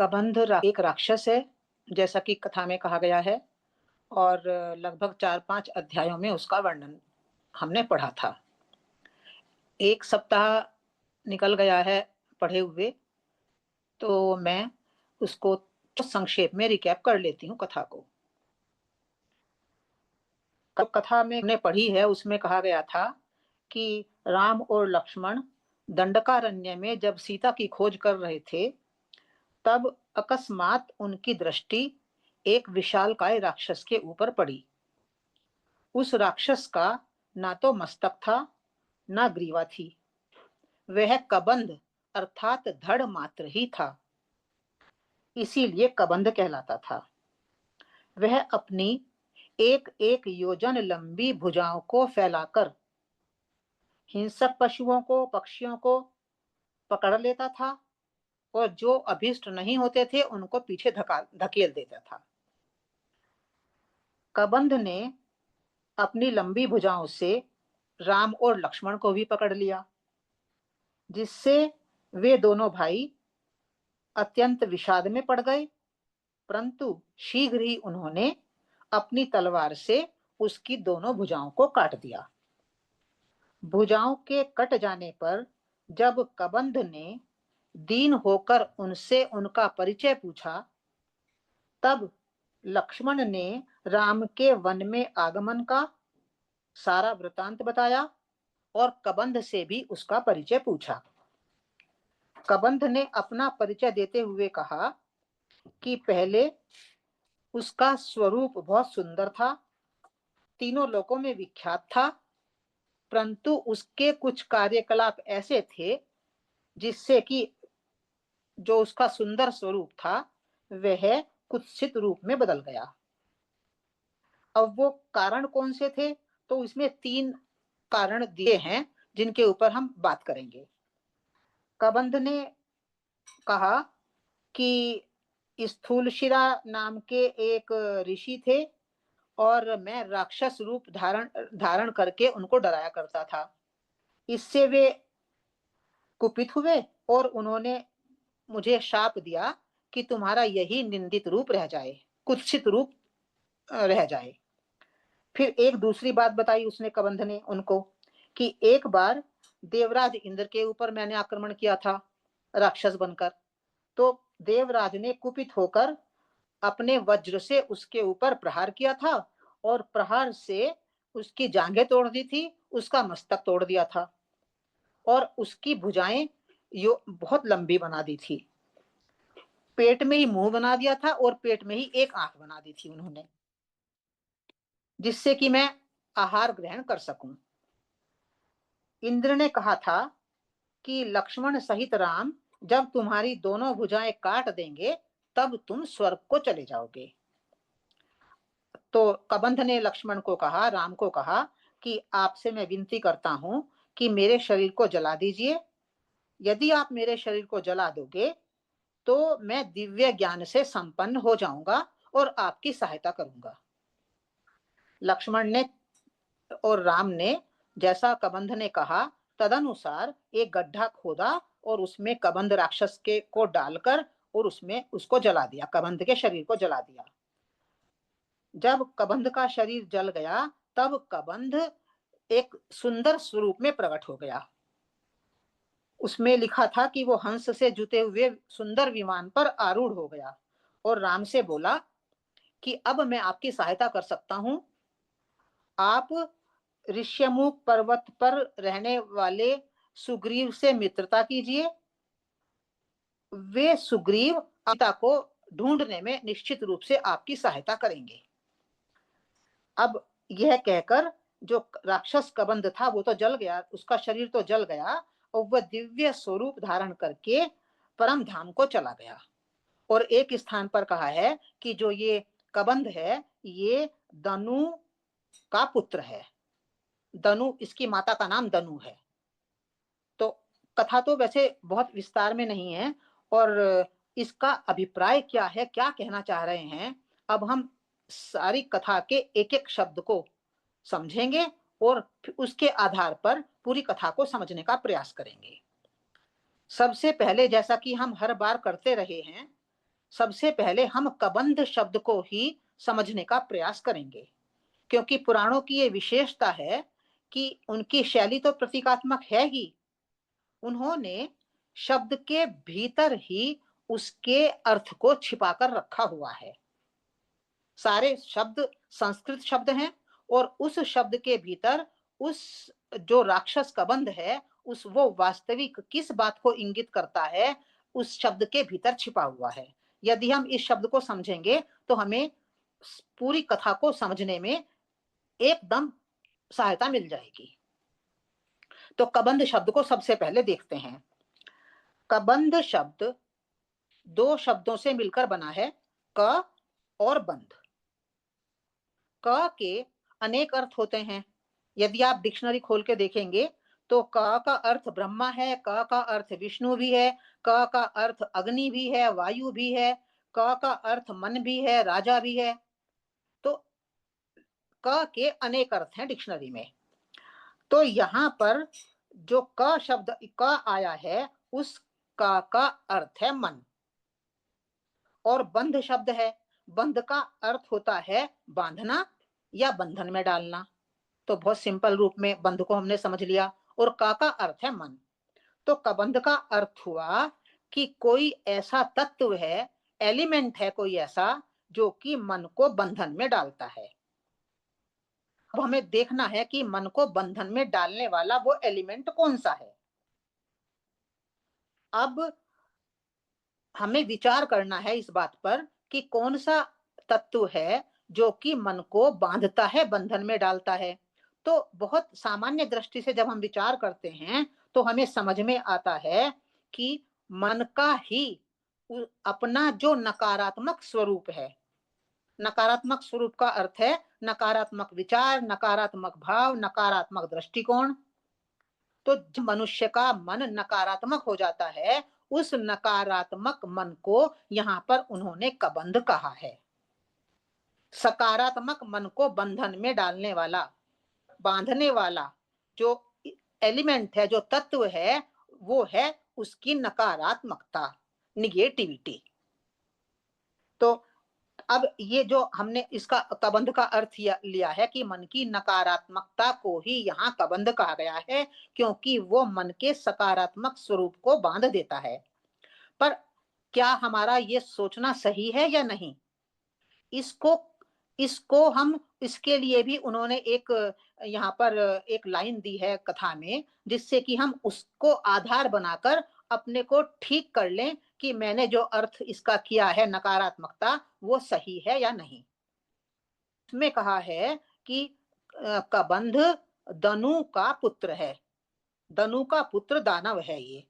एक राक्षस है, जैसा कि कथा में कहा गया है और लगभग 4-5 अध्यायों में उसका वर्णन हमने पढ़ा था। 1 सप्ताह निकल गया है पढ़े हुए, तो मैं उसको संक्षेप में रिकैप कर लेती हूँ कथा को। कथा में हमने पढ़ी है उसमें कहा गया था कि राम और लक्ष्मण दंडकारण्य में जब सीता की खोज कर रहे थे, तब अकस्मात उनकी दृष्टि एक विशालकाय राक्षस के ऊपर पड़ी। उस राक्षस का ना तो मस्तक था, ना ग्रीवा थी। वह कबंध अर्थात धड़ मात्र ही था, इसीलिए कबंध कहलाता था। वह अपनी एक एक योजन लंबी भुजाओं को फैलाकर हिंसक पशुओं को, पक्षियों को पकड़ लेता था और जो अभिष्ट नहीं होते थे उनको पीछे धकेल देता था। कबंध ने अपनी लंबी भुजाओं से राम और लक्ष्मण को भी पकड़ लिया, जिससे वे दोनों भाई अत्यंत विषाद में पड़ गए। परंतु शीघ्र ही उन्होंने अपनी तलवार से उसकी दोनों भुजाओं को काट दिया। भुजाओं के कट जाने पर जब कबंध ने दीन होकर उनसे उनका परिचय पूछा, तब लक्ष्मण ने राम के वन में आगमन का सारा वृतांत बताया और कबंध से भी उसका परिचय पूछा। कबंध ने अपना परिचय देते हुए कहा कि पहले उसका स्वरूप बहुत सुंदर था, तीनों लोकों में विख्यात था, परंतु उसके कुछ कार्यकलाप ऐसे थे जिससे कि जो उसका सुंदर स्वरूप था वह कुत्सित रूप में बदल गया। अब वो कारण कौन से थे, तो इसमें 3 कारण दिए हैं जिनके ऊपर हम बात करेंगे। कबंध ने कहा कि स्थूलशिरा नाम के एक ऋषि थे और मैं राक्षस रूप धारण करके उनको डराया करता था। इससे वे कुपित हुए और उन्होंने मुझे शाप दिया कि तुम्हारा यही निंदित रूप रह जाए, कुत्सित रूप रह जाए। फिर एक दूसरी बात बताई उसने, कबंध ने उनको, कि एक बार देवराज इंद्र के ऊपर मैंने आक्रमण किया था राक्षस बनकर, तो देवराज ने कुपित होकर अपने वज्र से उसके ऊपर प्रहार किया था और प्रहार से उसकी जांघें तोड़ दी थी, उसका मस्तक तोड़ दिया था और उसकी भुजाएं बहुत लंबी बना दी थी। पेट में ही मुंह बना दिया था और पेट में ही एक आंख बना दी थी उन्होंने, जिससे कि मैं आहार ग्रहण कर सकूं। इंद्र ने कहा था कि लक्ष्मण सहित राम जब तुम्हारी दोनों भुजाएं काट देंगे तब तुम स्वर्ग को चले जाओगे। तो कबंध ने लक्ष्मण को कहा, राम को कहा कि आपसे मैं विनती करता हूं कि मेरे शरीर को जला दीजिए। यदि आप मेरे शरीर को जला दोगे तो मैं दिव्य ज्ञान से संपन्न हो जाऊंगा और आपकी सहायता करूंगा। लक्ष्मण ने और राम ने जैसा कबंध ने कहा तदनुसार एक गड्ढा खोदा और उसमें कबंध राक्षस के को डालकर और उसमें उसको जला दिया, कबंध के शरीर को जला दिया। जब कबंध का शरीर जल गया तब कबंध एक सुंदर स्वरूप में प्रकट हो गया। उसमें लिखा था कि वो हंस से जुते हुए सुंदर विमान पर आरूढ़ हो गया और राम से बोला कि अब मैं आपकी सहायता कर सकता हूं। आप ऋष्यमुख पर्वत पर रहने वाले सुग्रीव से मित्रता कीजिए। वे सुग्रीव सीता को ढूंढने में निश्चित रूप से आपकी सहायता करेंगे। अब यह कहकर जो राक्षस कबंध था वो तो जल गया, उसका शरीर तो जल गया और वह दिव्य स्वरूप धारण करके परम धाम को चला गया। और एक स्थान पर कहा है कि जो ये कबंध है ये दनु का पुत्र है। दनु, इसकी माता का नाम दनु है। तो कथा तो वैसे बहुत विस्तार में नहीं है और इसका अभिप्राय क्या है, क्या कहना चाह रहे हैं, अब हम सारी कथा के एक एक शब्द को समझेंगे और उसके आधार पर पूरी कथा को समझने का प्रयास करेंगे। सबसे पहले, जैसा कि हम हर बार करते रहे हैं, सबसे पहले हम कबंध शब्द को ही समझने का प्रयास करेंगे, क्योंकि पुराणों की ये विशेषता है कि उनकी शैली तो प्रतीकात्मक है ही, उन्होंने शब्द के भीतर ही उसके अर्थ को छिपाकर रखा हुआ है। सारे शब्द संस्कृत शब्द हैं और उस शब्द के भीतर उस जो राक्षस कबंध है उस वो वास्तविक किस बात को इंगित करता है उस शब्द के भीतर छिपा हुआ है। यदि हम इस शब्द को समझेंगे तो हमें पूरी कथा को समझने में एकदम सहायता मिल जाएगी। तो कबंध शब्द को सबसे पहले देखते हैं। कबंध शब्द दो शब्दों से मिलकर बना है, क और बंध। क के अनेक अर्थ होते हैं। यदि आप डिक्शनरी खोल के देखेंगे तो क का अर्थ ब्रह्मा है, क का अर्थ विष्णु भी है, क का अर्थ अग्नि भी है, वायु भी है, क का अर्थ मन भी है, राजा भी है। तो क के अनेक अर्थ हैं डिक्शनरी में। तो यहाँ पर जो क शब्द क आया है उस क का अर्थ है मन। और बंध शब्द है, बंध का अर्थ होता है बांधना या बंधन में डालना। तो बहुत सिंपल रूप में बंध को हमने समझ लिया। और का अर्थ है मन। तो कबंध का अर्थ हुआ कि कोई ऐसा तत्व है, एलिमेंट है कोई ऐसा जो कि मन को बंधन में डालता है। अब हमें देखना है कि मन को बंधन में डालने वाला वो एलिमेंट कौन सा है। अब हमें विचार करना है इस बात पर कि कौन सा तत्व है जो कि मन को बांधता है, बंधन में डालता है। तो बहुत सामान्य दृष्टि से जब हम विचार करते हैं तो हमें समझ में आता है कि मन का ही अपना जो नकारात्मक स्वरूप है। नकारात्मक स्वरूप का अर्थ है नकारात्मक विचार, नकारात्मक भाव, नकारात्मक दृष्टिकोण। तो जब मनुष्य का मन नकारात्मक हो जाता है उस नकारात्मक मन को यहाँ पर उन्होंने कबंध कहा है। सकारात्मक मन को बंधन में डालने वाला, बांधने वाला जो एलिमेंट है, जो तत्व है, वो है उसकी नकारात्मकता, निगेटिविटी। तो अब ये जो हमने इसका कबंध का अर्थ लिया है कि मन की नकारात्मकता को ही यहाँ कबंध कहा गया है, क्योंकि वो मन के सकारात्मक स्वरूप को बांध देता है। पर क्या हमारा ये सोचना सही है या नहीं? इसको हम इसके लिए भी उन्होंने एक यहाँ पर एक लाइन दी है कथा में, जिससे कि हम उसको आधार बनाकर अपने को ठीक कर लें कि मैंने जो अर्थ इसका किया है नकारात्मकता वो सही है या नहीं। इसमें कहा है कि कबंध दनु का पुत्र है, दनु का पुत्र दानव है ये।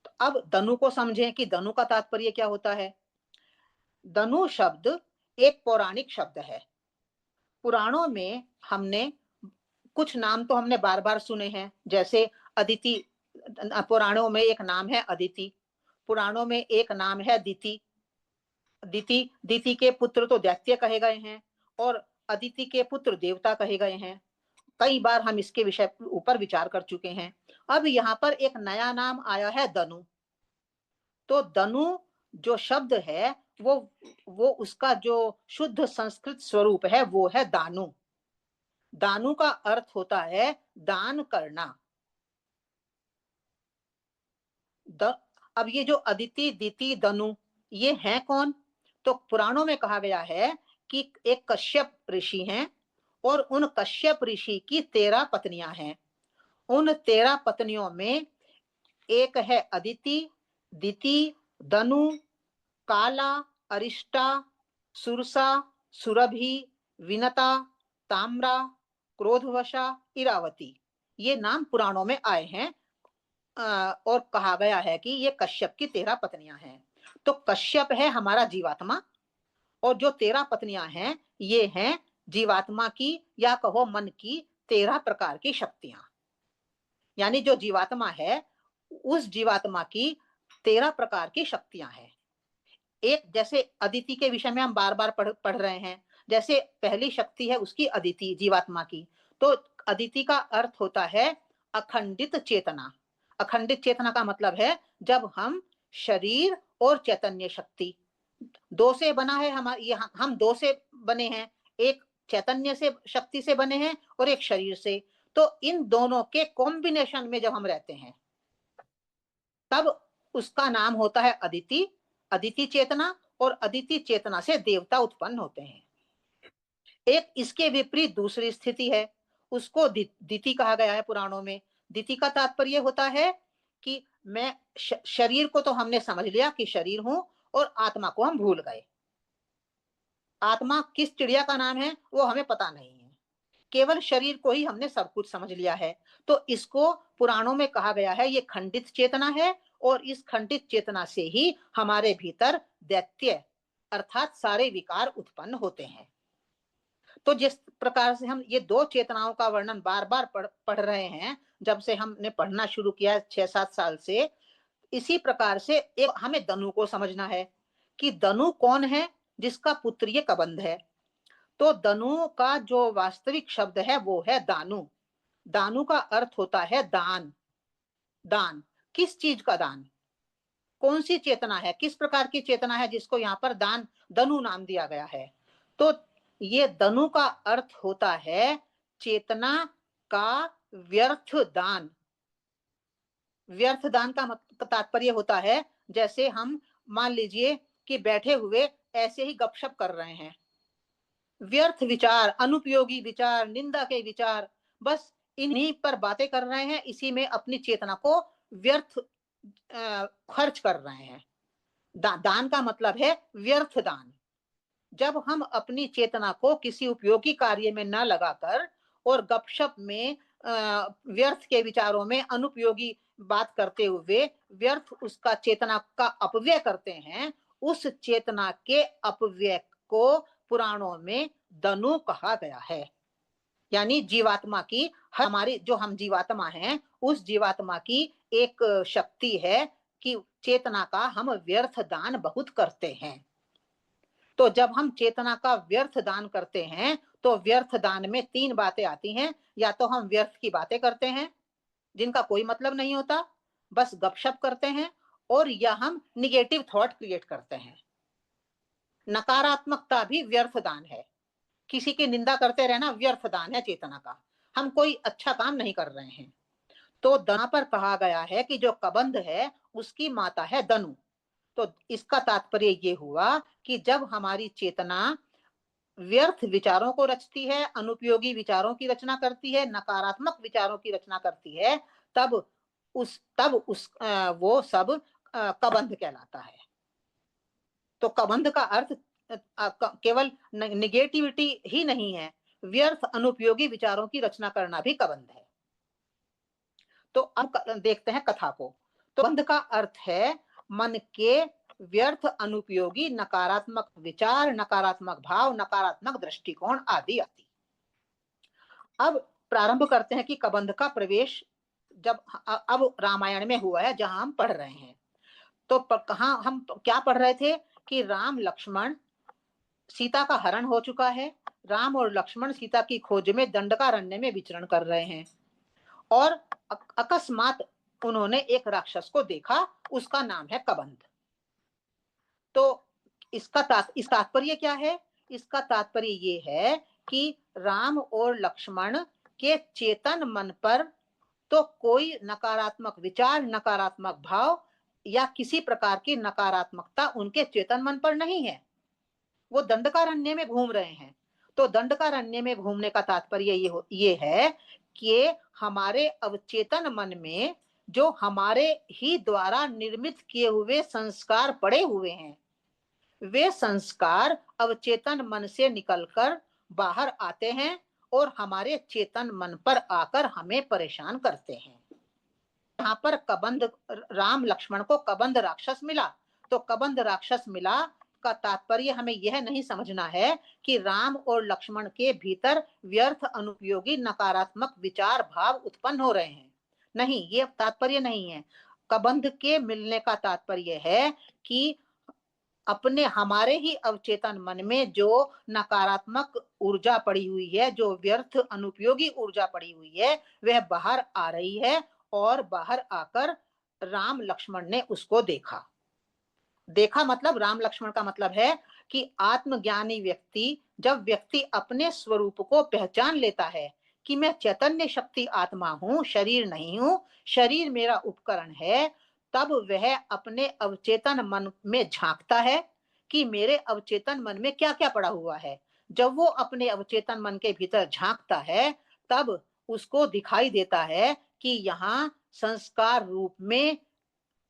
तो अब दनु को समझें कि दनु का तात्पर्य क्या होता है। दनु शब्द एक पौराणिक शब्द है। पुराणों में हमने कुछ नाम तो हमने बार बार सुने हैं, जैसे अदिति, पुराणों में एक नाम है अदिति, पुराणों में एक नाम है दिति। दिति के पुत्र तो दैत्य कहे गए हैं और अदिति के पुत्र देवता कहे गए हैं। कई बार हम इसके विषय ऊपर विचार कर चुके हैं। अब यहाँ पर एक नया नाम आया है दनु। तो दनु जो शब्द है वो उसका जो शुद्ध संस्कृत स्वरूप है वो है दानु। दानु का अर्थ होता है दान करना। अब ये जो अदिति, दिति, दनु ये हैं कौन? तो पुराणों में कहा गया है कि एक कश्यप ऋषि हैं और उन कश्यप ऋषि की 13 पत्नियां हैं। उन 13 पत्नियों में एक है अदिति, दिति, दनु, काला, अरिष्टा, सुरसा, सुरभि, विनता, ताम्रा, क्रोधवशा, इरावती। ये नाम पुराणों में आए हैं और कहा गया है कि ये कश्यप की 13 पत्नियां हैं। तो कश्यप है हमारा जीवात्मा और जो 13 पत्नियां हैं ये हैं जीवात्मा की या कहो मन की 13 प्रकार की शक्तियां। यानी जो जीवात्मा है उस जीवात्मा की 13 प्रकार की शक्तियां हैं। एक जैसे अदिति के विषय में हम बार बार पढ़ रहे हैं, जैसे पहली शक्ति है उसकी अदिति जीवात्मा की। तो अदिति का अर्थ होता है अखंडित चेतना। अखंडित चेतना का मतलब है जब हम शरीर और चैतन्य शक्ति, दो से बना है। हम दो से बने हैं, एक चैतन्य से शक्ति से बने हैं और एक शरीर से। तो इन दोनों के कॉम्बिनेशन में जब हम रहते हैं तब उसका नाम होता है अदिति, अदिति चेतना, और अदिति चेतना से देवता उत्पन्न होते हैं। एक इसके विपरीत दूसरी स्थिति है, उसको दिति कहा गया है पुराणों में। दिति का तात्पर्य होता है कि मैं शरीर को तो हमने समझ लिया कि शरीर हूं, और आत्मा को हम भूल गए। आत्मा किस चिड़िया का नाम है वो हमें पता नहीं है, केवल शरीर को ही हमने सब कुछ समझ लिया है। तो इसको पुराणों में कहा गया है ये खंडित चेतना है, और इस खंडित चेतना से ही हमारे भीतर दैत्य अर्थात सारे विकार उत्पन्न होते हैं। तो जिस प्रकार से हम ये दो चेतनाओं का वर्णन बार बार पढ़ रहे हैं, जब से हमने पढ़ना शुरू किया 6-7 साल से, इसी प्रकार से एक हमें दनु को समझना है कि दनु कौन है, जिसका पुत्र ये कबंध है। तो दनु का जो वास्तविक शब्द है वो है दानु। दानु का अर्थ होता है दान। दान किस चीज का दान, कौन सी चेतना है, किस प्रकार की चेतना है जिसको यहाँ पर दान दनु नाम दिया गया है। तो ये दनु का अर्थ होता है चेतना का व्यर्थ दान। व्यर्थ दान का तात्पर्य होता है जैसे हम मान लीजिए कि बैठे हुए ऐसे ही गपशप कर रहे हैं, व्यर्थ विचार, अनुपयोगी विचार, निंदा के विचार, बस इन्हीं पर बातें कर रहे हैं, इसी में अपनी चेतना को व्यर्थ खर्च कर रहे हैं। दान का मतलब है व्यर्थ दान। जब हम अपनी चेतना को किसी उपयोगी कार्य में न लगाकर और गपशप में व्यर्थ के विचारों में अनुपयोगी बात करते हुए व्यर्थ उसका चेतना का अपव्यय करते हैं, उस चेतना के अपव्यय को पुराणों में दनु कहा गया है। यानी जीवात्मा की, हमारी जो हम जीवात्मा हैं उस जीवात्मा की एक शक्ति है कि चेतना का हम व्यर्थ दान बहुत करते हैं। तो जब हम चेतना का व्यर्थ दान करते हैं तो व्यर्थ दान में 3 बातें आती हैं। या तो हम व्यर्थ की बातें करते हैं जिनका कोई मतलब नहीं होता, बस गपशप करते हैं, और या हम निगेटिव थॉट क्रिएट करते हैं। नकारात्मकता भी व्यर्थ दान है। किसी की निंदा करते रहना व्यर्थ दान है चेतना का, हम कोई अच्छा काम नहीं कर रहे हैं। तो दना पर कहा गया है कि जो कबंध है उसकी माता है दनु। तो इसका तात्पर्य ये हुआ कि जब हमारी चेतना व्यर्थ विचारों को रचती है, अनुपयोगी विचारों की रचना करती है, नकारात्मक विचारों की रचना करती है, तब वो सब कबंध कहलाता है। तो कबंध का अर्थ केवल निगेटिविटी ही नहीं है, व्यर्थ अनुपयोगी विचारों की रचना करना भी कबंध है। तो अब देखते हैं कथा को। तो कबंध का अर्थ है मन के व्यर्थ अनुपयोगी नकारात्मक विचार, नकारात्मक भाव, नकारात्मक दृष्टिकोण आदि आदि। अब प्रारंभ करते हैं कि कबंध का प्रवेश जब अब रामायण में हुआ है जहां हम पढ़ रहे हैं। तो कहां हम क्या पढ़ रहे थे कि राम लक्ष्मण, सीता का हरण हो चुका है, राम और लक्ष्मण सीता की खोज में दंडकारण्य में विचरण कर रहे हैं, और अकस्मात उन्होंने एक राक्षस को देखा, उसका नाम है कबंध। तो इसका तात्पर्य क्या है? इसका तात्पर्य ये है कि राम और लक्ष्मण के चेतन मन पर तो कोई नकारात्मक विचार, नकारात्मक भाव या किसी प्रकार की नकारात्मकता उनके चेतन मन पर नहीं है। वो दंडकारण्य में घूम रहे हैं। तो दंडकारण्य में घूमने का तात्पर्य ये है कि हमारे अवचेतन मन में जो हमारे ही द्वारा निर्मित किए हुए संस्कार पड़े हुए हैं, वे संस्कार अवचेतन मन से निकलकर बाहर आते हैं और हमारे चेतन मन पर आकर हमें परेशान करते हैं। यहाँ पर कबंध, राम लक्ष्मण को कबंध राक्षस मिला। तो कबंध राक्षस मिला का तात्पर्य हमें यह नहीं समझना है कि राम और लक्ष्मण के भीतर व्यर्थ अनुपयोगी नकारात्मक विचार भाव उत्पन्न हो रहे हैं। नहीं, ये तात्पर्य नहीं है। कबंध के मिलने का तात्पर्य है कि अपने हमारे ही अवचेतन मन में जो नकारात्मक ऊर्जा पड़ी हुई है, जो व्यर्थ अनुपयोगी ऊर्जा पड़ी हुई है, वह बाहर आ रही है, और बाहर आकर राम लक्ष्मण ने उसको देखा। देखा मतलब राम लक्ष्मण का मतलब है कि आत्मज्ञानी व्यक्ति, जब व्यक्ति अपने स्वरूप को पहचान लेता है कि मैं चैतन्य शक्ति आत्मा हूं, शरीर नहीं हूं, शरीर मेरा उपकरण है, तब वह अपने अवचेतन मन में झांकता है कि मेरे अवचेतन मन में क्या क्या पड़ा हुआ है। जब वो अपने अवचेतन मन के भीतर झांकता है, तब उसको दिखाई देता है कि यहाँ संस्कार रूप में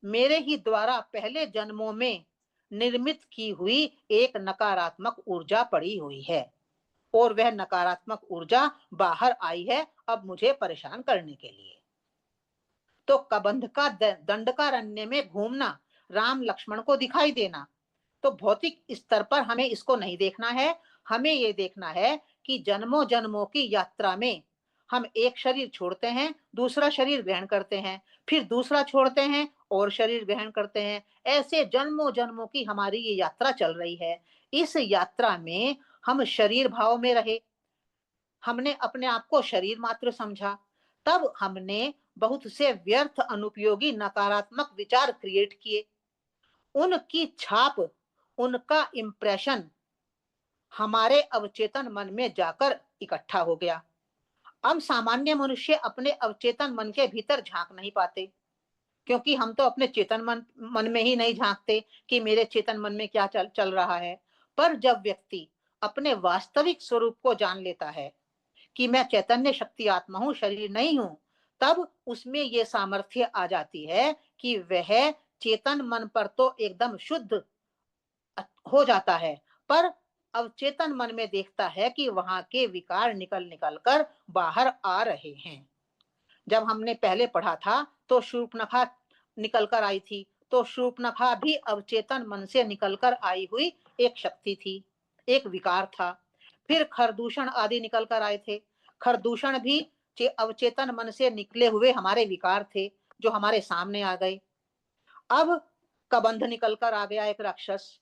मेरे ही द्वारा पहले जन्मों में निर्मित की हुई एक नकारात्मक ऊर्जा पड़ी हुई है, और वह नकारात्मक ऊर्जा बाहर आई है अब मुझे परेशान करने के लिए। तो कबंध का दंडकारण्य में घूमना, राम लक्ष्मण को दिखाई देना, तो भौतिक स्तर पर हमें इसको नहीं देखना है। हमें ये देखना है कि जन्मों जन्मों की यात्रा में हम एक शरीर छोड़ते हैं, दूसरा शरीर ग्रहण करते हैं, फिर दूसरा छोड़ते हैं और शरीर ग्रहण करते हैं। ऐसे जन्मों जन्मों की हमारी ये यात्रा चल रही है। इस यात्रा में हम शरीर भाव में रहे, हमने अपने आप को शरीर मात्र समझा, तब हमने बहुत से व्यर्थ अनुपयोगी नकारात्मक विचार क्रिएट किए। उनकी छाप, उनका इंप्रेशन हमारे अवचेतन मन में जाकर इकट्ठा हो गया। हम सामान्य मनुष्य अपने अवचेतन मन के भीतर झांक नहीं पाते, क्योंकि हम तो अपने चेतन मन में ही नहीं झांकते कि मेरे चेतन मन में क्या चल रहा है। पर जब व्यक्ति अपने वास्तविक स्वरूप को जान लेता है कि मैं चैतन्य शक्ति आत्मा हूं, शरीर नहीं हूं, तब उसमें ये सामर्थ्य आ जाती है कि वह चेतन मन पर तो एकदम शुद्ध हो जाता है, पर अवचेतन मन में देखता है कि वहां के विकार निकल निकल कर बाहर आ रहे हैं। जब हमने पहले पढ़ा था तो शूर्पणखा निकल कर आई थी, तो शूर्पणखा भी अवचेतन मन से निकल कर आई हुई एक शक्ति थी, एक विकार था। फिर खरदूषण आदि निकल कर आए थे, खरदूषण भी अवचेतन मन से निकले हुए हमारे विकार थे जो हमारे सामने आ गए। अब कबंध निकल कर आ गया एक राक्षस,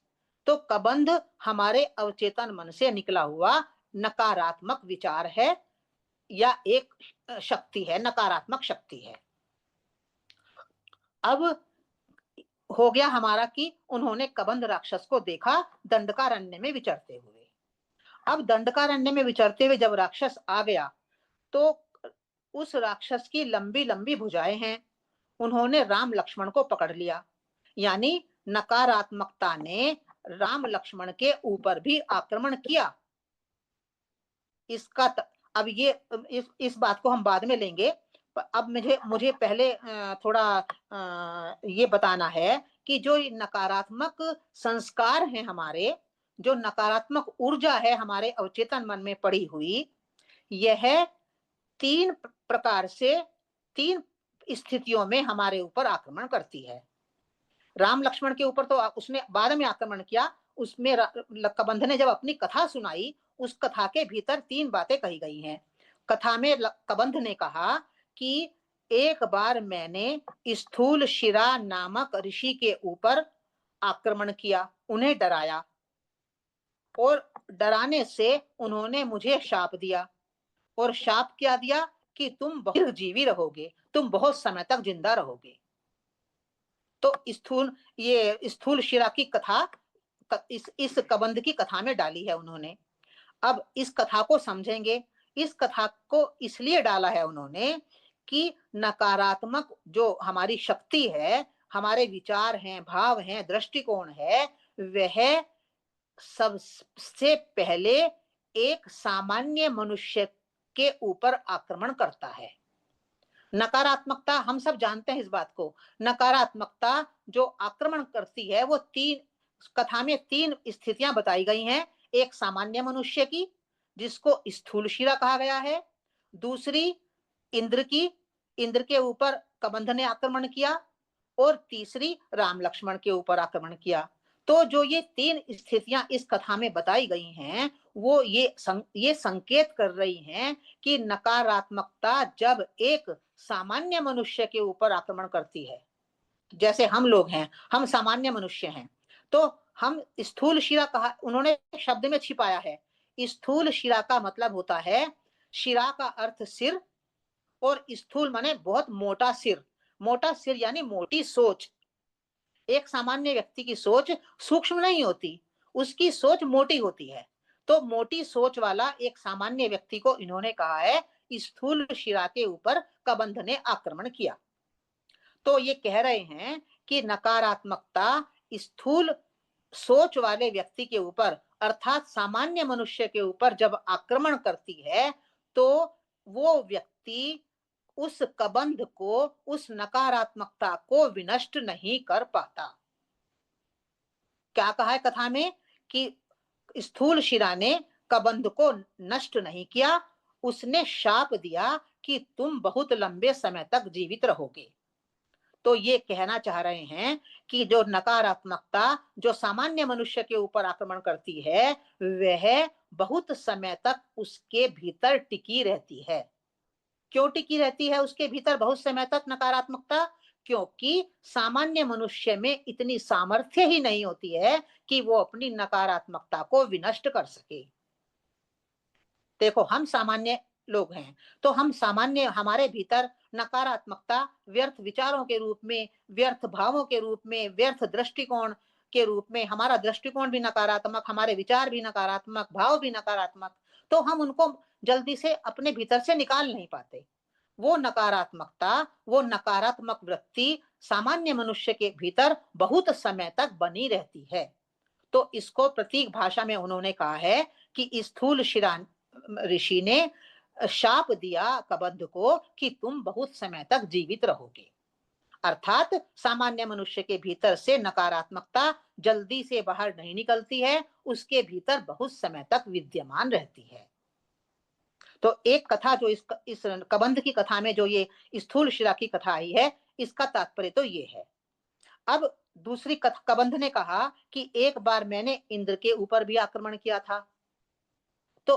तो कबंध हमारे अवचेतन मन से निकला हुआ नकारात्मक विचार है या एक शक्ति है, नकारात्मक शक्ति है। अब हो गया हमारा कि उन्होंने कबंध राक्षस को देखा दंडकारण्य में विचरते हुए। अब दंडकारण्य में विचरते हुए जब राक्षस आ गया, तो उस राक्षस की लंबी लंबी भुजाएं हैं, उन्होंने राम लक्ष्मण को पकड़ लिया। यानी नकारात्मकता ने राम लक्ष्मण के ऊपर भी आक्रमण किया। इसका अब ये इस बात को हम बाद में लेंगे। अब मुझे पहले थोड़ा ये बताना है कि जो नकारात्मक संस्कार हैं हमारे, जो नकारात्मक ऊर्जा है हमारे अवचेतन मन में पड़ी हुई, यह तीन प्रकार से, तीन स्थितियों में हमारे ऊपर आक्रमण करती है। राम लक्ष्मण के ऊपर तो उसने बाद में आक्रमण किया, उसमें कबंध ने जब अपनी कथा सुनाई, उस कथा के भीतर तीन बातें कही गई हैं। कथा में कबंध ने कहा कि एक बार मैंने स्थूल शिरा नामक ऋषि के ऊपर आक्रमण किया, उन्हें डराया, और डराने से उन्होंने मुझे शाप दिया, और शाप क्या दिया कि तुम बहुत जीवी रहोगे, तुम बहुत समय तक जिंदा रहोगे। तो स्थूल शिरा की कथा इस कबंध की कथा में डाली है उन्होंने। अब इस कथा को समझेंगे। इस कथा को इसलिए डाला है उन्होंने कि नकारात्मक जो हमारी शक्ति है, हमारे विचार हैं, भाव हैं, दृष्टिकोण है, वह सबसे पहले एक सामान्य मनुष्य के ऊपर आक्रमण करता है। नकारात्मकता, हम सब जानते हैं इस बात को, नकारात्मकता जो आक्रमण करती है वो कथा में तीन स्थितियां बताई गई हैं। एक सामान्य मनुष्य की, जिसको स्थूल शिरा कहा गया है। दूसरी इंद्र की, इंद्र के ऊपर कबंध ने आक्रमण किया। और तीसरी राम लक्ष्मण के ऊपर आक्रमण किया। तो जो ये तीन स्थितियां इस कथा में बताई गई हैं, वो ये संकेत कर रही हैं कि नकारात्मकता जब एक सामान्य मनुष्य के ऊपर आक्रमण करती है, जैसे हम लोग हैं, हम सामान्य मनुष्य हैं, तो हम स्थूल शिरा कहा, उन्होंने शब्द में छिपाया है। स्थूल शिरा का मतलब होता है, शिरा का अर्थ सिर, और स्थूल माने बहुत मोटा सिर, मोटा सिर यानी मोटी सोच। एक सामान्य व्यक्ति की सोच सूक्ष्म नहीं होती, उसकी सोच मोटी होती है। तो मोटी सोच वाला एक सामान्य व्यक्ति को इन्होंने कहा है स्थूल शिरा के ऊपर कबंध ने आक्रमण किया। तो ये कह रहे हैं कि नकारात्मकता स्थूल सोच वाले व्यक्ति के ऊपर अर्थात सामान्य मनुष्य के ऊपर जब आक्रमण करती है तो वो व्यक्ति उस कबंध को, उस नकारात्मकता को विनष्ट नहीं कर पाता। क्या कहा है कथा में कि स्थूल शिरा ने कबंध को नष्ट नहीं किया, उसने शाप दिया कि तुम बहुत लंबे समय तक जीवित रहोगे। तो ये कहना चाह रहे हैं कि जो नकारात्मकता जो सामान्य मनुष्य के ऊपर आक्रमण करती है वह बहुत समय तक उसके भीतर टिकी रहती है। क्यों टिकी रहती है उसके भीतर बहुत समय तक नकारात्मकता? क्योंकि सामान्य मनुष्य में इतनी सामर्थ्य ही नहीं होती है कि वो अपनी नकारात्मकता को विनष्ट कर सके। देखो हम सामान्य लोग हैं, तो हम सामान्य हमारे भीतर नकारात्मकता व्यर्थ विचारों के रूप में, व्यर्थ भावों के रूप में, व्यर्थ दृष्टिकोण के रूप में, हमारा दृष्टिकोण भी नकारात्मक, हमारे विचार भी नकारात्मक, भाव भी नकारात्मक, तो हम उनको जल्दी से अपने भीतर से निकाल नहीं पाते। वो नकारात्मकता, वो नकारात्मक वृत्ति सामान्य मनुष्य के भीतर बहुत समय तक बनी रहती है। तो इसको प्रतीक भाषा में उन्होंने कहा है कि स्थूल शिरा ऋषि ने शाप दिया कबंध को कि तुम बहुत समय तक जीवित रहोगे। अर्थात सामान्य मनुष्य के भीतर से नकारात्मकता जल्दी से बाहर नहीं निकलती है, उसके भीतर बहुत समय तक विद्यमान रहती है। तो एक कथा जो इस कबंध की कथा में जो ये स्थूल शिरा की कथा आई है, इसका तात्पर्य तो ये है। अब दूसरी कबंध ने कहा कि एक बार मैंने इंद्र के ऊपर भी आक्रमण किया था। तो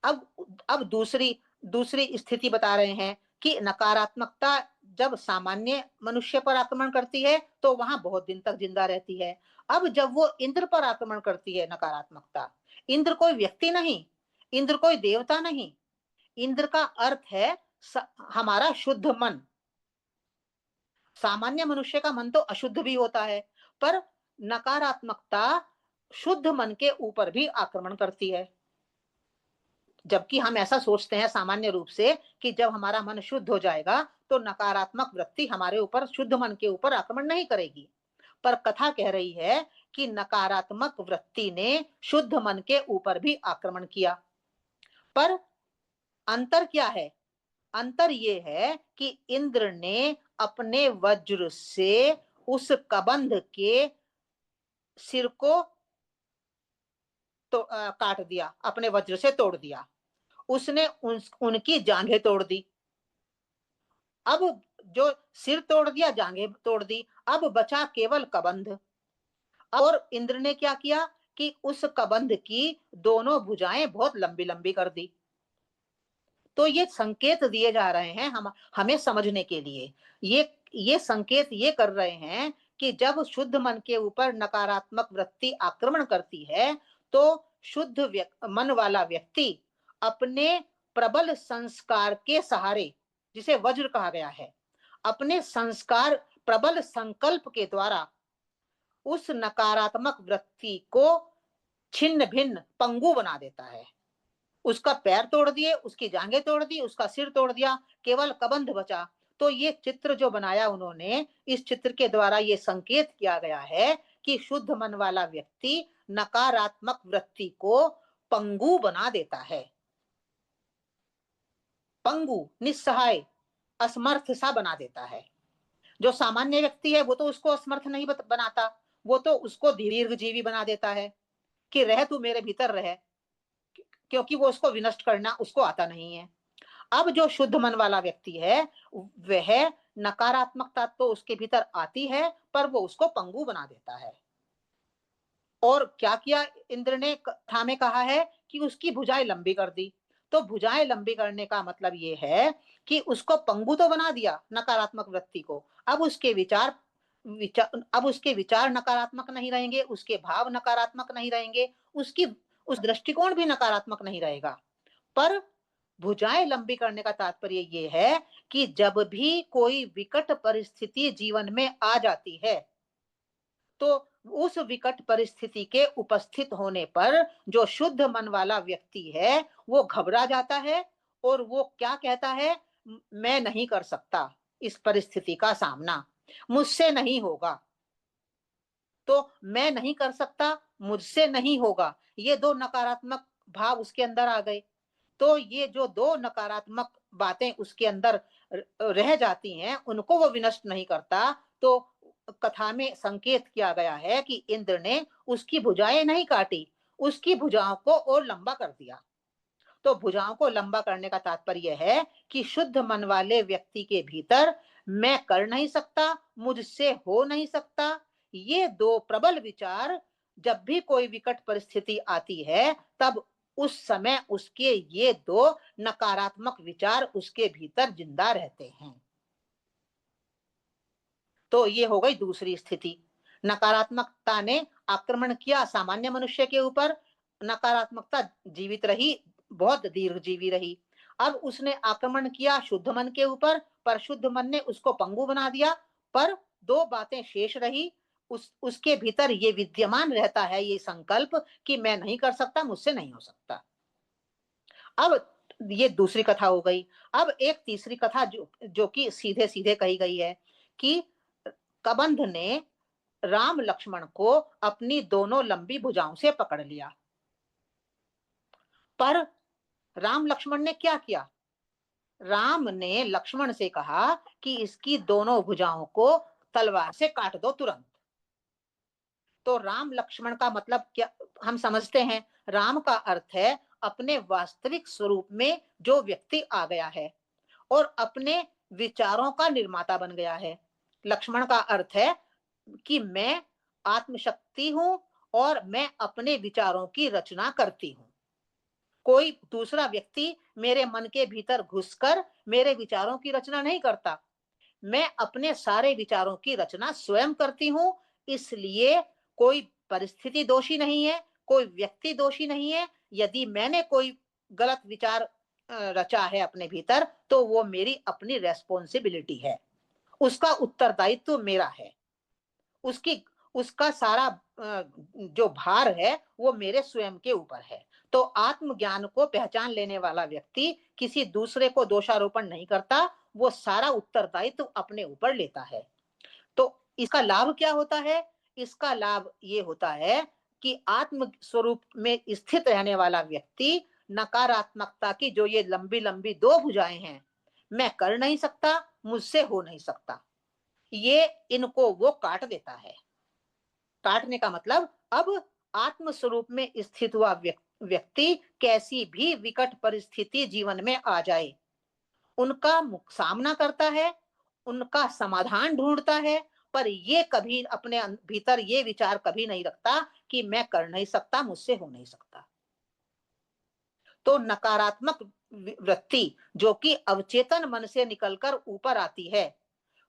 अब दूसरी स्थिति बता रहे हैं कि नकारात्मकता जब सामान्य मनुष्य पर आक्रमण करती है तो वहां बहुत दिन तक जिंदा रहती है। अब जब वो इंद्र पर आक्रमण करती है नकारात्मकता, इंद्र कोई व्यक्ति नहीं, इंद्र कोई देवता नहीं, इंद्र का अर्थ है हमारा शुद्ध मन। सामान्य मनुष्य का मन तो अशुद्ध भी होता है, पर नकारात्मकता शुद्ध मन के ऊपर भी आक्रमण करती है। जबकि हम ऐसा सोचते हैं सामान्य रूप से कि जब हमारा मन शुद्ध हो जाएगा तो नकारात्मक वृत्ति हमारे ऊपर, शुद्ध मन के ऊपर आक्रमण नहीं करेगी। पर कथा कह रही है कि नकारात्मक वृत्ति ने शुद्ध मन के ऊपर भी आक्रमण किया। पर अंतर क्या है? अंतर यह है कि इंद्र ने अपने वज्र से उस कबंध के सिर को तो काट दिया, अपने वज्र से तोड़ दिया, उसने उनकी जांघें तोड़ दी। अब जो सिर तोड़ दिया, जांघें तोड़ दी, अब बचा केवल कबंध। और इंद्र ने क्या किया कि उस कबंध की दोनों भुजाएं बहुत लंबी लंबी कर दी। तो ये संकेत दिए जा रहे हैं हमें समझने के लिए। ये संकेत ये कर रहे हैं कि जब शुद्ध मन के ऊपर नकारात्मक वृत्ति आक्रमण करती है तो शुद्ध मन वाला व्यक्ति अपने प्रबल संस्कार के सहारे, जिसे वज्र कहा गया है, अपने संस्कार प्रबल संकल्प के द्वारा उस नकारात्मक वृत्ति को छिन्न भिन्न पंगु बना देता है। उसका पैर तोड़ दिए, उसकी जांघें तोड़ दी, उसका सिर तोड़ दिया, केवल कबंध बचा। तो ये चित्र जो बनाया उन्होंने, इस चित्र के द्वारा ये संकेत किया गया है कि शुद्ध मन वाला व्यक्ति नकारात्मक वृत्ति को पंगु बना देता है। पंगु, निस्सहाय, असमर्थ सा बना देता है। जो सामान्य व्यक्ति है वो तो उसको असमर्थ नहीं बनाता, वो तो उसको दीर्घजीवी बना देता है कि रह तू मेरे भीतर रहे, क्योंकि वो उसको विनष्ट करना उसको आता नहीं है। अब जो शुद्ध मन वाला व्यक्ति है वह नकारात्मकता तो उसके भीतर आती है पर वो उसको पंगु बना देता है। और क्या किया इंद्र ने कथा में कहा है कि उसकी भुजाएं लंबी कर दी। तो भुजाएं लंबी करने का मतलब ये है कि उसको पंगु तो बना दिया नकारात्मक वृत्ति को, अब उसके विचार नकारात्मक नहीं रहेंगे, उसके भाव नकारात्मक नहीं रहेंगे, उस दृष्टिकोण भी नकारात्मक नहीं रहेगा। पर भुजाएं लंबी करने का तात्पर्य ये है कि जब भी कोई विकट परिस्थिति जीवन में आ जाती है तो उस विकट परिस्थिति के उपस्थित होने पर जो शुद्ध मन वाला व्यक्ति है वो घबरा जाता है और वो क्या कहता है, मैं नहीं कर सकता इस परिस्थिति का सामना, मुझसे नहीं होगा। तो मैं नहीं कर सकता, मुझसे नहीं होगा, ये दो नकारात्मक भाव उसके अंदर आ गए। तो ये जो दो नकारात्मक बातें उसके अंदर रह जाती हैं, उनको वो विनष्ट नहीं करता। तो कथा में संकेत किया गया है कि इंद्र ने उसकी भुजाएं नहीं काटी, उसकी भुजाओं को और लंबा कर दिया। तो भुजाओं को लंबा करने का तात्पर्य है कि शुद्ध मन वाले व्यक्ति के भीतर मैं कर नहीं सकता, मुझसे हो नहीं सकता, ये दो प्रबल विचार जब भी कोई विकट परिस्थिति आती है तब उस समय उसके ये दो नकारात्मक विचार उसके भीतर जिंदा रहते हैं। तो ये हो गई दूसरी स्थिति। नकारात्मकता ने आक्रमण किया सामान्य मनुष्य के ऊपर, नकारात्मकता जीवित रही, बहुत दीर्घजीवी रही। अब उसने आक्रमण किया शुद्ध मन के ऊपर, पर शुद्ध मन ने उसको पंगु बना दिया। पर दो बातें शेष रही, उसके भीतर ये विद्यमान रहता है ये संकल्प कि मैं नहीं कर सकता, मुझसे नहीं हो सकता। अब ये दूसरी कथा हो गई। अब एक तीसरी कथा जो कि सीधे सीधे कही गई है कि कबंध ने राम लक्ष्मण को अपनी दोनों लंबी भुजाओं से पकड़ लिया। पर राम लक्ष्मण ने क्या किया, राम ने लक्ष्मण से कहा कि इसकी दोनों भुजाओं को तलवार से काट दो तुरंत। तो राम लक्ष्मण का मतलब क्या हम समझते हैं, राम का अर्थ है अपने वास्तविक स्वरूप में जो व्यक्ति आ गया है और अपने विचारों का निर्माता बन गया है। लक्ष्मण का अर्थ है कि मैं आत्मशक्ति हूं और मैं अपने विचारों की रचना करती हूं। कोई दूसरा व्यक्ति मेरे मन के भीतर घुसकर मेरे विचारों की रचना नहीं करता, मैं अपने सारे विचारों की रचना स्वयं करती हूं। इसलिए कोई परिस्थिति दोषी नहीं है, कोई व्यक्ति दोषी नहीं है। यदि मैंने कोई गलत विचार रचा है अपने भीतर तो वो मेरी अपनी रेस्पॉन्सिबिलिटी है, उसका उत्तरदायित्व मेरा है, उसकी उसका सारा जो भार है वो मेरे स्वयं के ऊपर है। तो आत्मज्ञान को पहचान लेने वाला व्यक्ति किसी दूसरे को दोषारोपण नहीं करता, वो सारा उत्तरदायित्व अपने ऊपर लेता है। तो इसका लाभ क्या होता है, इसका लाभ ये होता है कि आत्म स्वरूप में स्थित रहने वाला व्यक्ति नकारात्मकता की जो ये लंबी लंबी दो भुजाएं हैं, मैं कर नहीं सकता, मुझसे हो नहीं सकता, ये इनको वो काट देता है। काटने का मतलब अब आत्म स्वरूप में स्थित हुआ व्यक्ति कैसी भी विकट परिस्थिति जीवन में आ जाए उनका सामना करता है, उनका समाधान ढूंढता है, पर ये कभी अपने भीतर ये विचार कभी नहीं रखता कि मैं कर नहीं सकता, मुझसे हो नहीं सकता। तो नकारात्मक वृत्ति जो कि अवचेतन मन से निकलकर ऊपर आती है,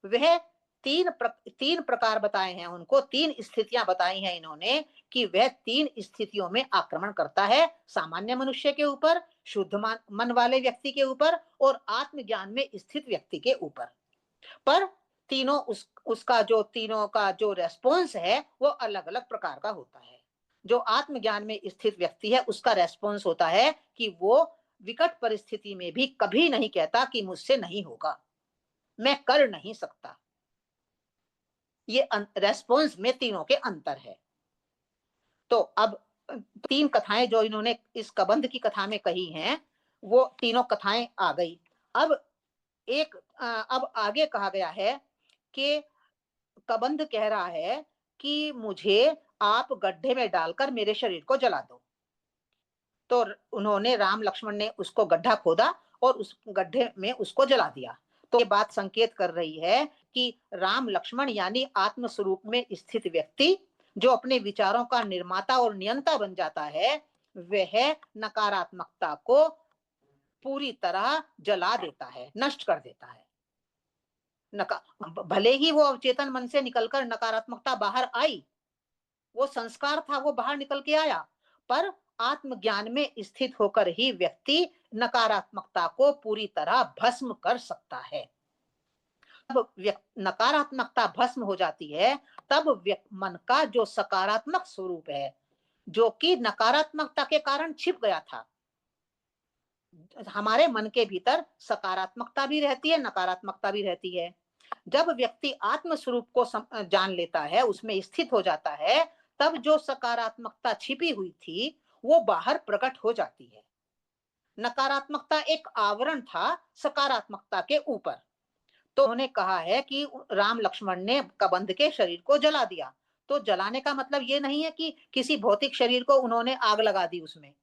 वह तीन प्रकार बताए हैं, उनको तीन स्थितियां बताई हैं इन्होंने कि वह तीन स्थितियों में आक्रमण करता है, सामान्य मनुष्य के ऊपर, शुद्ध मन वाले व्यक्ति के ऊपर और आत्मज्ञान में स्थित व्यक्ति के ऊपर। पर तीनों उसका जो तीनों का जो रेस्पॉन्स है वो अलग अलग प्रकार का होता है। जो आत्मज्ञान में स्थित व्यक्ति है उसका रेस्पॉन्स होता है कि वो विकट परिस्थिति में भी कभी नहीं कहता कि मुझसे नहीं होगा, मैं कर नहीं सकता। ये रेस्पॉन्स में तीनों के अंतर है। तो अब तीन कथाएं जो इन्होंने इस कबंध की कथा में कही हैं वो तीनों कथाएं आ गई। अब अब आगे कहा गया है कि कबंध कह रहा है कि मुझे आप गड्ढे में डालकर मेरे शरीर को जला दो। तो उन्होंने राम लक्ष्मण ने उसको गड्ढा खोदा और उस गड्ढे में उसको जला दिया। तो ये बात संकेत कर रही है कि राम लक्ष्मण यानी आत्म स्वरूप में स्थित व्यक्ति जो अपने विचारों का निर्माता और नियंता बन जाता है, वह नकारात्मकता को पूरी तरह जला देता है, नष्ट कर देता है। भले ही वो अवचेतन मन से निकलकर नकारात्मकता बाहर आई, वो संस्कार था वो बाहर निकल के आया, पर आत्मज्ञान में स्थित होकर ही व्यक्ति नकारात्मकता को पूरी तरह भस्म कर सकता है। नकारात्मकता भस्म हो जाती है, तब मन का जो सकारात्मक स्वरूप है, जो कि नकारात्मकता के कारण छिप गया था, हमारे मन के भीतर सकारात्मकता भी रहती है, नकारात्मकता भी रहती है। जब व्यक्ति आत्म स्वरूप को जान लेता है, उसमें स्थित हो जाता है, तब जो सकारात्मकता छिपी हुई थी वो बाहर प्रकट हो जाती है। नकारात्मकता एक आवरण था सकारात्मकता के ऊपर। तो उन्होंने कहा है कि राम लक्ष्मण ने कबंध के शरीर को जला दिया। तो जलाने का मतलब ये नहीं है कि किसी भौतिक शरीर को उन्होंने आग लगा दी उसमें,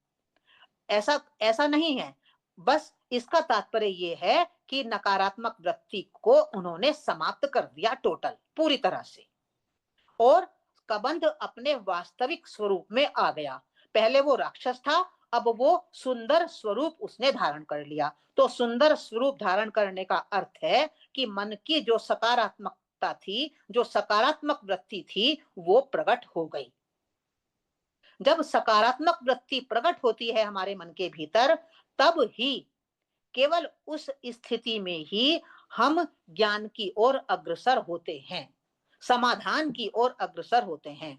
ऐसा ऐसा नहीं है। बस इसका तात्पर्य ये है कि नकारात्मक वृत्ति को उन्होंने समाप्त कर दिया, टोटल, पूरी तरह से। और कबंध अपने वास्तविक स्वरूप में आ गया। पहले वो राक्षस था, अब वो सुंदर स्वरूप उसने धारण कर लिया। तो सुंदर स्वरूप धारण करने का अर्थ है कि मन की जो सकारात्मकता थी, जो सकारात्मक वृत्ति थी, वो प्रकट हो गई। जब सकारात्मक वृत्ति प्रकट होती है हमारे मन के भीतर, तब ही, केवल उस स्थिति में ही हम ज्ञान की ओर अग्रसर होते हैं, समाधान की ओर अग्रसर होते हैं।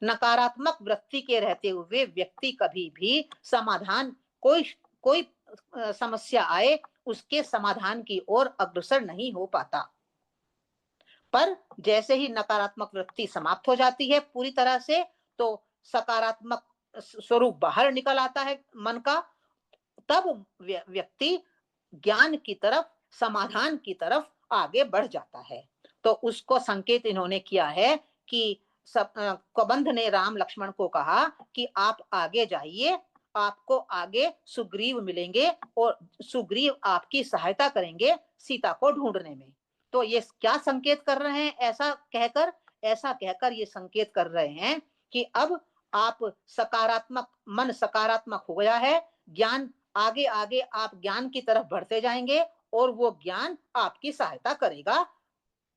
नकारात्मक वृत्ति के रहते हुए व्यक्ति कभी भी समाधान, कोई कोई समस्या आए, उसके समाधान की ओर अग्रसर नहीं हो पाता। पर जैसे ही नकारात्मक वृत्ति समाप्त हो जाती है पूरी तरह से, तो सकारात्मक स्वरूप बाहर निकल आता है मन का, तब व्यक्ति ज्ञान की तरफ, समाधान की तरफ आगे बढ़ जाता है। तो उसको संकेत इन्होंने किया है कि कबंध ने राम लक्ष्मण को कहा कि आप आगे जाइए, आपको आगे सुग्रीव मिलेंगे और सुग्रीव आपकी सहायता करेंगे सीता को ढूंढने में। तो ये क्या संकेत कर रहे हैं? ऐसा कहकर ये संकेत कर रहे हैं कि अब आप सकारात्मक, मन सकारात्मक हो गया है, ज्ञान आगे आगे आप ज्ञान की तरफ बढ़ते जाएंगे और वो ज्ञान आपकी सहायता करेगा।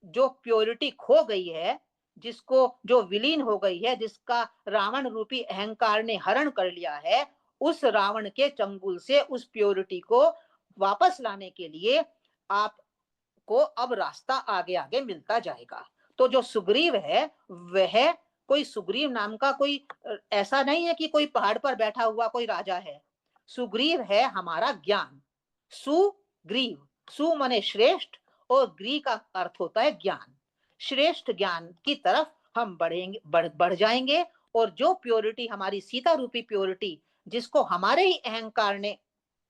जो प्योरिटी खो गई है, जिसको, जो विलीन हो गई है, जिसका रावण रूपी अहंकार ने हरण कर लिया है, उस रावण के चंगुल से उस प्योरिटी को वापस लाने के लिए आपको अब रास्ता आगे आगे मिलता जाएगा। तो जो सुग्रीव है, वह कोई सुग्रीव नाम का कोई ऐसा नहीं है कि कोई पहाड़ पर बैठा हुआ कोई राजा है। सुग्रीव है हमारा ज्ञान। सुग्रीव, सु माने श्रेष्ठ और ग्री का अर्थ होता है ज्ञान। श्रेष्ठ ज्ञान की तरफ हम बढ़ेंगे, बढ़ जाएंगे। और जो प्योरिटी हमारी सीता रूपी प्योरिटी, जिसको हमारे ही अहंकार ने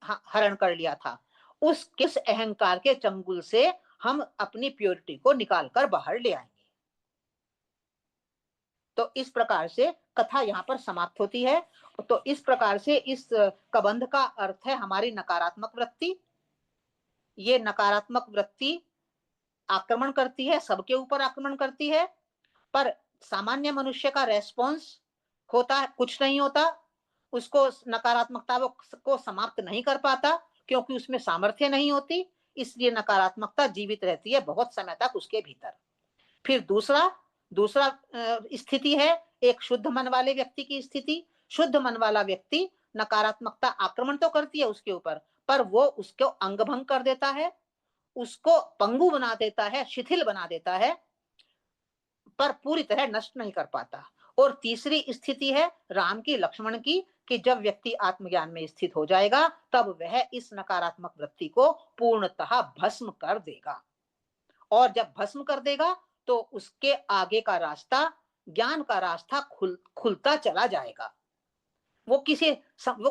हरण कर लिया था, उस अहंकार के चंगुल से हम अपनी प्योरिटी को निकालकर बाहर ले आएंगे। तो इस प्रकार से कथा यहाँ पर समाप्त होती है। तो इस प्रकार से इस कबंध का अर्थ है हमारी नकारात्मक वृत्ति। ये नकारात्मक वृत्ति आक्रमण करती है, सबके ऊपर आक्रमण करती है, पर सामान्य मनुष्य का रेस्पॉन्स होता है, कुछ नहीं होता, उसको नकारात्मकता को समाप्त नहीं कर पाता, क्योंकि उसमें सामर्थ्य नहीं होती, इसलिए नकारात्मकता जीवित रहती है बहुत समय तक उसके भीतर। फिर दूसरा दूसरा स्थिति है एक शुद्ध मन वाले व्यक्ति की स्थिति। शुद्ध मन वाला व्यक्ति, नकारात्मकता आक्रमण तो करती है उसके ऊपर, पर वो उसको अंगभंग कर देता है, उसको पंगु बना देता है, शिथिल बना देता है, पर पूरी तरह नष्ट नहीं कर पाता। और तीसरी स्थिति है राम की, लक्ष्मण की, कि जब व्यक्ति आत्मज्ञान में स्थित हो जाएगा, तब वह इस नकारात्मक वृत्ति को पूर्णतः भस्म कर देगा। और जब भस्म कर देगा तो उसके आगे का रास्ता, ज्ञान का रास्ता खुलता चला जाएगा। वो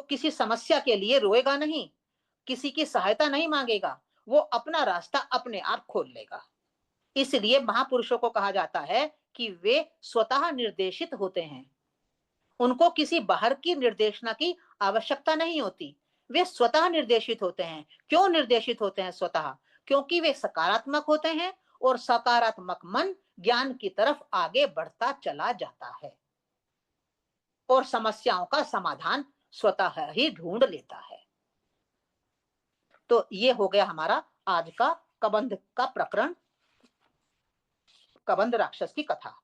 किसी समस्या के लिए रोएगा नहीं, किसी की सहायता नहीं मांगेगा, वो अपना रास्ता अपने आप खोल लेगा। इसलिए महापुरुषों को कहा जाता है कि वे स्वतः निर्देशित होते हैं, उनको किसी बाहर की निर्देशना की आवश्यकता नहीं होती, वे स्वतः निर्देशित होते हैं। क्यों निर्देशित होते हैं स्वतः? क्योंकि वे सकारात्मक होते हैं और सकारात्मक मन ज्ञान की तरफ आगे बढ़ता चला जाता है और समस्याओं का समाधान स्वतः ही ढूंढ लेता है। तो ये हो गया हमारा आज का कबंध का प्रकरण, कबंध राक्षस की कथा।